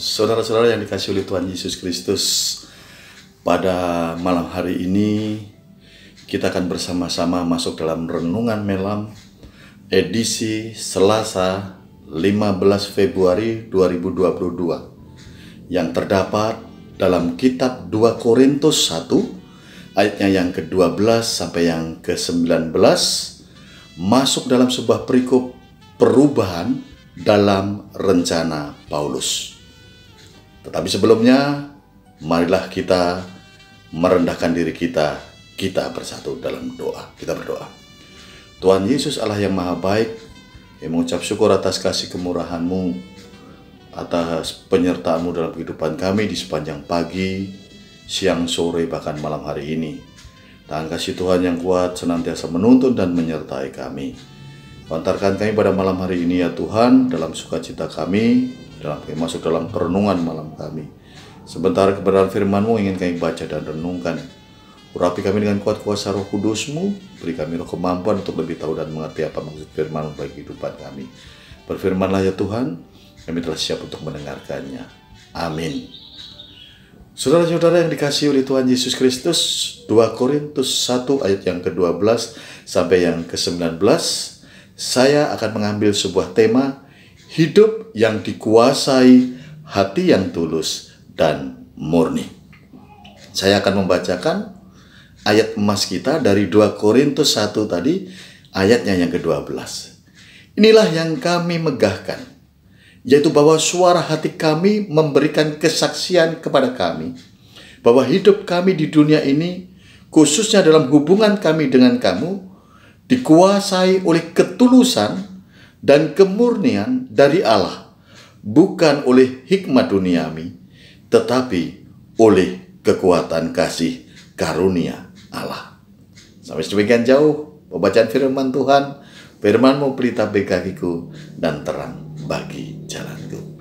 Saudara-saudara yang dikasihi oleh Tuhan Yesus Kristus, pada malam hari ini kita akan bersama-sama masuk dalam renungan malam edisi Selasa 15 Februari 2022 yang terdapat dalam kitab 2 Korintus 1 ayatnya yang ke-12 sampai yang ke-19, masuk dalam sebuah perikop perubahan dalam rencana Paulus. Tetapi sebelumnya, marilah kita merendahkan diri kita bersatu dalam doa. Kita berdoa. Tuhan Yesus Allah yang maha baik, yang mengucap syukur atas kasih kemurahan-Mu, atas penyertaan-Mu dalam kehidupan kami di sepanjang pagi, siang, sore, bahkan malam hari ini. Tangan kasih Tuhan yang kuat senantiasa menuntun dan menyertai kami. Antarkan kami pada malam hari ini ya Tuhan, dalam sukacita kami, masuk dalam perenungan malam kami. Sebentar kebenaran firman-Mu ingin kami baca dan renungkan. Urapi kami dengan kuat kuasa Roh Kudus-Mu, beri kami roh kemampuan untuk lebih tahu dan mengerti apa maksud firman-Mu bagi kehidupan kami. Berfirmanlah ya Tuhan, kami telah siap untuk mendengarkannya. Amin. Saudara-saudara yang dikasihi oleh Tuhan Yesus Kristus, 2 Korintus 1 ayat yang ke-12 sampai yang ke-19, saya akan mengambil sebuah tema, hidup yang dikuasai hati yang tulus dan murni. Saya akan membacakan ayat emas kita dari 2 Korintus 1 tadi, ayatnya yang ke-12. Inilah yang kami megahkan, yaitu bahwa suara hati kami memberikan kesaksian kepada kami, bahwa hidup kami di dunia ini, khususnya dalam hubungan kami dengan kamu, dikuasai oleh ketulusan dan kemurnian dari Allah, bukan oleh hikmat duniawi, tetapi oleh kekuatan kasih karunia Allah. Sampai sedemikian jauh pembacaan firman Tuhan. Firman-Mu pelita bagi kakiku dan terang bagi jalanku.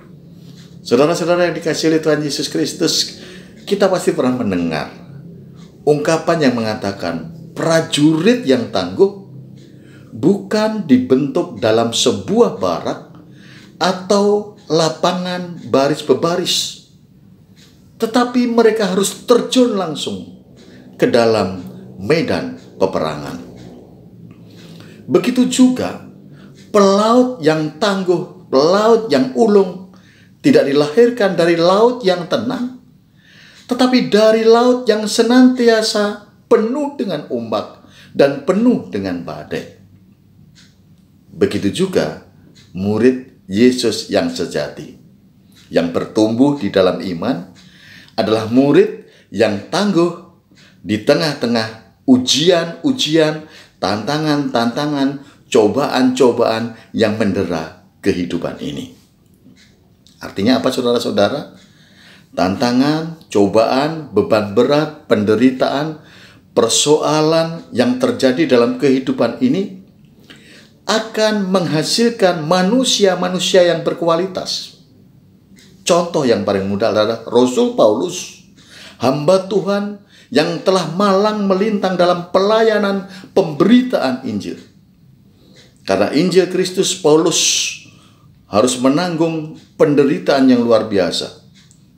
Saudara-saudara yang dikasihi oleh Tuhan Yesus Kristus, kita pasti pernah mendengar ungkapan yang mengatakan prajurit yang tangguh bukan dibentuk dalam sebuah barak atau lapangan baris berbaris, tetapi mereka harus terjun langsung ke dalam medan peperangan. Begitu juga pelaut yang tangguh, pelaut yang ulung, tidak dilahirkan dari laut yang tenang, tetapi dari laut yang senantiasa penuh dengan ombak dan penuh dengan badai. Begitu juga murid Yesus yang sejati, yang bertumbuh di dalam iman, adalah murid yang tangguh di tengah-tengah ujian-ujian, tantangan-tantangan, cobaan-cobaan yang mendera kehidupan ini. Artinya apa saudara-saudara? Tantangan, cobaan, beban berat, penderitaan, persoalan yang terjadi dalam kehidupan ini akan menghasilkan manusia-manusia yang berkualitas. Contoh yang paling mudah adalah Rasul Paulus, hamba Tuhan yang telah malang melintang dalam pelayanan pemberitaan Injil. Karena Injil Kristus, Paulus harus menanggung penderitaan yang luar biasa.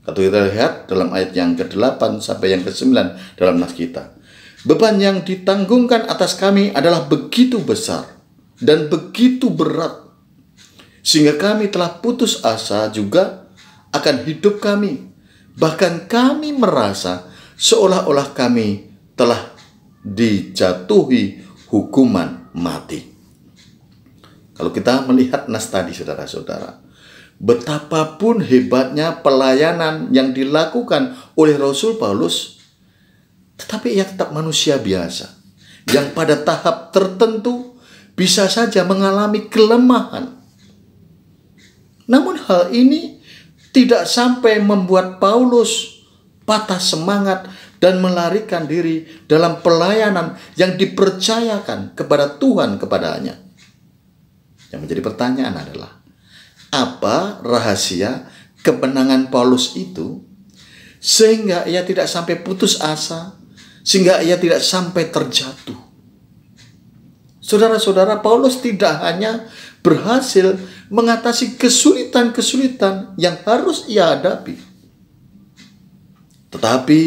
Kalau kita lihat dalam ayat yang ke-8 sampai yang ke-9 dalam nas kita. Beban yang ditanggungkan atas kami adalah begitu besar dan begitu berat, sehingga kami telah putus asa juga akan hidup kami. Bahkan kami merasa seolah-olah kami telah dijatuhi hukuman mati. Kalau kita melihat nas tadi saudara-saudara, betapapun hebatnya pelayanan yang dilakukan oleh Rasul Paulus, tetapi ia tetap manusia biasa, yang pada tahap tertentu bisa saja mengalami kelemahan. Namun hal ini tidak sampai membuat Paulus patah semangat dan melarikan diri dalam pelayanan yang dipercayakan kepada Tuhan kepadanya. Yang menjadi pertanyaan adalah, apa rahasia kemenangan Paulus itu sehingga ia tidak sampai putus asa, sehingga ia tidak sampai terjatuh? Saudara-saudara, Paulus tidak hanya berhasil mengatasi kesulitan-kesulitan yang harus ia hadapi. Tetapi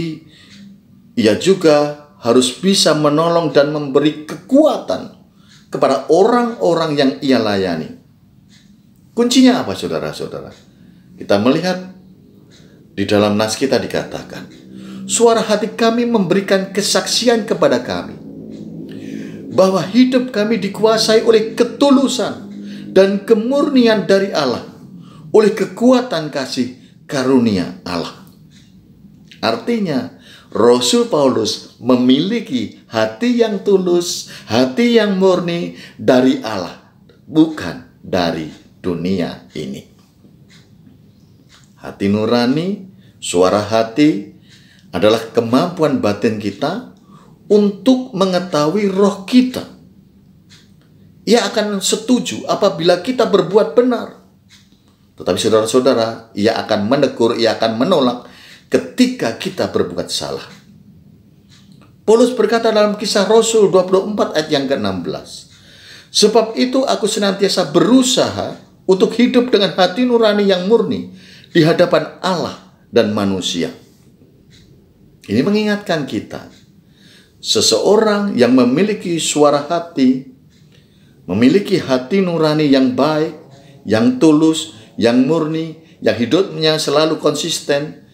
ia juga harus bisa menolong dan memberi kekuatan kepada orang-orang yang ia layani. Kuncinya apa, saudara-saudara? Kita melihat di dalam nas kita dikatakan, suara hati kami memberikan kesaksian kepada kami bahwa hidup kami dikuasai oleh ketulusan dan kemurnian dari Allah, oleh kekuatan kasih karunia Allah. Artinya, Rasul Paulus memiliki hati yang tulus, hati yang murni dari Allah, bukan dari dunia ini. Hati nurani, suara hati adalah kemampuan batin kita untuk mengetahui roh kita. Ia akan setuju apabila kita berbuat benar. Tetapi saudara-saudara, ia akan menegur, ia akan menolak ketika kita berbuat salah. Paulus berkata dalam Kisah Rasul 24 ayat yang ke-16, sebab itu aku senantiasa berusaha untuk hidup dengan hati nurani yang murni di hadapan Allah dan manusia. Ini mengingatkan kita, seseorang yang memiliki suara hati, memiliki hati nurani yang baik, yang tulus, yang murni, yang hidupnya selalu konsisten,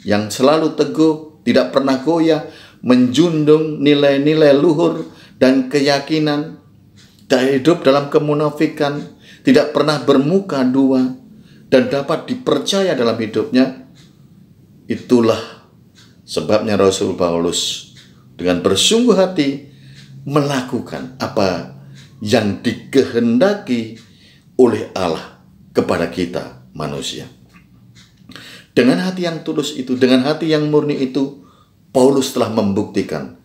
yang selalu teguh, tidak pernah goyah, menjunjung nilai-nilai luhur dan keyakinan, tak hidup dalam kemunafikan, tidak pernah bermuka dua, dan dapat dipercaya dalam hidupnya. Itulah sebabnya Rasul Paulus dengan bersungguh hati melakukan apa yang dikehendaki oleh Allah kepada kita manusia. Dengan hati yang tulus itu, dengan hati yang murni itu, Paulus telah membuktikan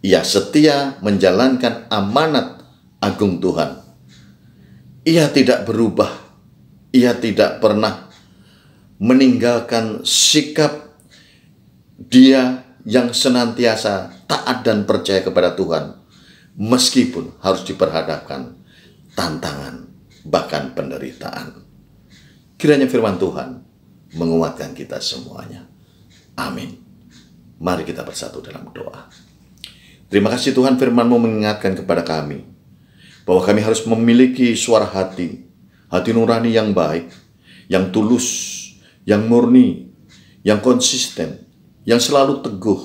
ia setia menjalankan amanat agung Tuhan. Ia tidak berubah, ia tidak pernah meninggalkan sikap dia yang senantiasa taat dan percaya kepada Tuhan, meskipun harus diperhadapkan tantangan, bahkan penderitaan. Kiranya firman Tuhan menguatkan kita semuanya. Amin. Mari kita bersatu dalam doa. Terima kasih Tuhan, firman-Mu mengingatkan kepada kami bahwa kami harus memiliki suara hati nurani yang baik, yang tulus, yang murni, yang konsisten, yang selalu teguh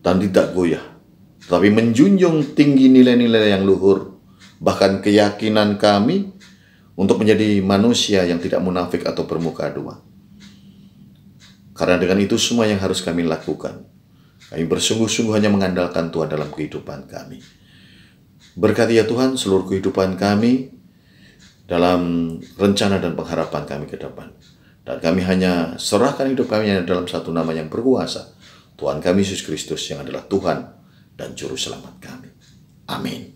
dan tidak goyah, tapi menjunjung tinggi nilai-nilai yang luhur, bahkan keyakinan kami untuk menjadi manusia yang tidak munafik atau bermuka dua. Karena dengan itu semua yang harus kami lakukan, kami bersungguh-sungguh hanya mengandalkan Tuhan dalam kehidupan kami. Berkati ya Tuhan seluruh kehidupan kami dalam rencana dan pengharapan kami ke depan. Dan kami hanya serahkan hidup kami dalam satu nama yang berkuasa, Tuhan kami Yesus Kristus yang adalah Tuhan dan Juru Selamat kami. Amin.